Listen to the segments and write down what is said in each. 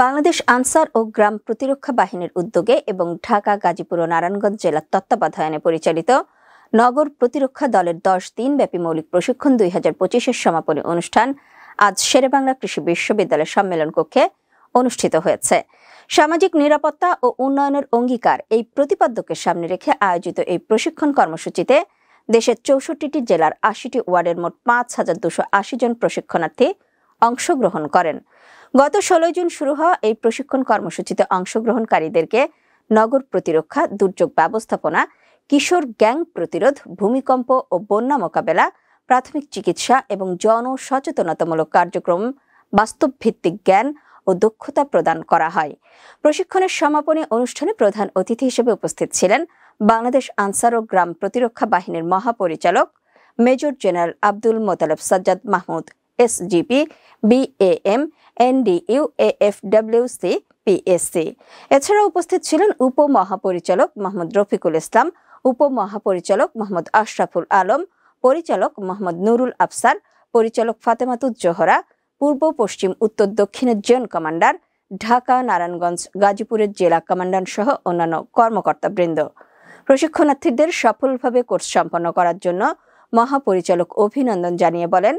বাংলাদেশ আনসার ও গ্রাম প্রতিরক্ষা বাহিনীর উদ্যোগে এবং ঢাকা, গাজীপুর ও নারায়ণগঞ্জ জেলার তত্ত্বাবধানে পরিচালিত নগর প্রতিরক্ষা দলের ১০ দিনব্যাপী মৌলিক প্রশিক্ষণ ২০২৫-এর সমাপনী অনুষ্ঠান আজ শেরেবাংলা কৃষি বিশ্ববিদ্যালয় সম্মেলন কক্ষে অনুষ্ঠিত হয়েছে। সামাজিক নিরাপত্তা ও উন্নয়নের অঙ্গীকার এই প্রতিপাদ্যকে সামনে রেখে আয়োজিত এই প্রশিক্ষণ কর্মসূচিতে দেশের ৬৪টি জেলার ৮০টি ওয়ার্ডের মোট ৫,২৮০ জন প্রশিক্ষণার্থী অংশগ্রহণ করেন। গত ১৬ জুন শুরু হওয়া এই প্রশিক্ষণ কর্মসূচিতে অংশগ্রহণকারীদেরকে নগর প্রতিরক্ষা, দুর্যোগ ব্যবস্থাপনা, কিশোর গ্যাং প্রতিরোধ, ভূমিকম্প ও বন্যা মোকাবেলা, প্রাথমিক চিকিৎসা এবং জনসচেতনতামূলক কার্যক্রম, বাস্তবভিত্তিক জ্ঞান ও দক্ষতা প্রদান করা হয়। প্রশিক্ষণের সমাপনী অনুষ্ঠানে প্রধান অতিথি হিসেবে উপস্থিত ছিলেন বাংলাদেশ আনসার ও গ্রাম প্রতিরক্ষা বাহিনীর মহাপরিচালক major general Abdul Motaleb Sajjad Mahmud, SGP, বিএএম, এনডিইউ, এএফডব্লিউসি, PSC. এছাড়াও উপস্থিত ছিলেন উপমহাপরিচালক মোহাম্মদ রফিকুল ইসলাম, উপমহাপরিচালক মোহাম্মদ আশরাফুল আলম, পরিচালক মোহাম্মদ নুরুল আফসার, পরিচালক ফাতেমাতুজ জোহরা, পূর্ব, পশ্চিম, উত্তর, দক্ষিণের জোন কমান্ডার, ঢাকা, নারায়ণগঞ্জ, গাজীপুরের জেলা কমান্ডার সহ অন্যান্য কর্মকর্তাবৃন্দ। প্রশিক্ষণার্থীদের সফলভাবে কোর্স সম্পন্ন করার জন্য মহাপরিচালক অভিনন্দন জানিয়ে বলেন,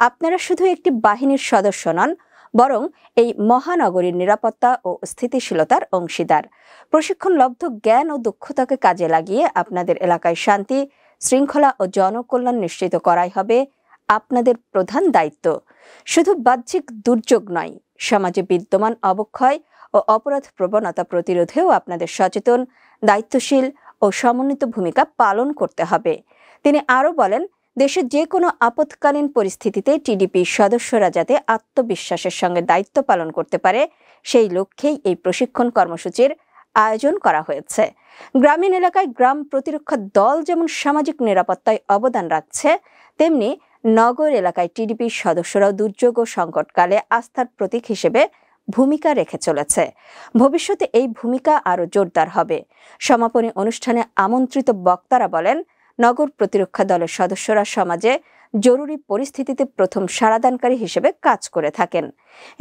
আপনারা শুধু একটি বাহিনীর সদস্য নন, বরং এই মহানগরীর নিরাপত্তা ও স্থিতিশীলতার অংশীদার। প্রশিক্ষণলব্ধ জ্ঞান ও দক্ষতাকে কাজে লাগিয়ে আপনাদের এলাকায় শান্তি, শৃঙ্খলা ও জনকল্যাণ নিশ্চিত করাই হবে আপনাদের প্রধান দায়িত্ব। শুধু বাহ্যিক দুর্যোগ নয়, সমাজে বিদ্যমান অবক্ষয় ও অপরাধ প্রবণতা প্রতিরোধেও আপনাদের সচেতন, দায়িত্বশীল ও সমন্বিত ভূমিকা পালন করতে হবে। তিনি আরও বলেন, দেশের যে কোনো আপৎকালীন পরিস্থিতিতে টিডিপি সদস্যরা যাতে আত্মবিশ্বাসের সঙ্গে দায়িত্ব পালন করতে পারে, সেই লক্ষ্যেই এই প্রশিক্ষণ কর্মসূচির আয়োজন করা হয়েছে। গ্রামীণ এলাকায় গ্রাম প্রতিরক্ষা দল যেমন সামাজিক নিরাপত্তায় অবদান রাখছে, তেমনি নগর এলাকায় টিডিপি সদস্যরাও দুর্যোগ ও সংকটকালে আস্থার প্রতীক হিসেবে ভূমিকা রেখে চলেছে। ভবিষ্যতে এই ভূমিকা আরও জোরদার হবে। সমাপনী অনুষ্ঠানে আমন্ত্রিত বক্তারা বলেন, নগর প্রতিরক্ষা দলের সদস্যরা সমাজে জরুরি পরিস্থিতিতে প্রথম সাড়াদানকারী হিসেবে কাজ করে থাকেন।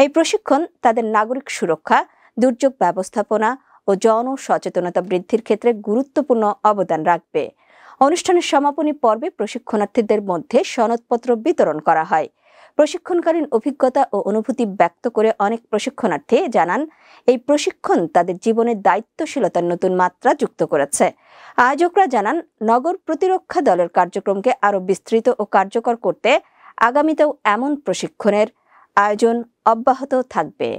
এই প্রশিক্ষণ তাদের নাগরিক সুরক্ষা, দুর্যোগ ব্যবস্থাপনা ও জনসচেতনতা বৃদ্ধির ক্ষেত্রে গুরুত্বপূর্ণ অবদান রাখবে। অনুষ্ঠানের সমাপনী পর্বে প্রশিক্ষণার্থীদের মধ্যে সনদপত্র বিতরণ করা হয়। প্রশিক্ষণকালীন অভিজ্ঞতা ও অনুভূতি ব্যক্ত করে অনেক প্রশিক্ষণার্থী জানান, এই প্রশিক্ষণ তাদের জীবনে দায়িত্বশীলতার নতুন মাত্রা যুক্ত করেছে। আয়োজকরা জানান, নগর প্রতিরক্ষা দলের কার্যক্রমকে আরও বিস্তৃত ও কার্যকর করতে আগামীতেও এমন প্রশিক্ষণের আয়োজন অব্যাহত থাকবে।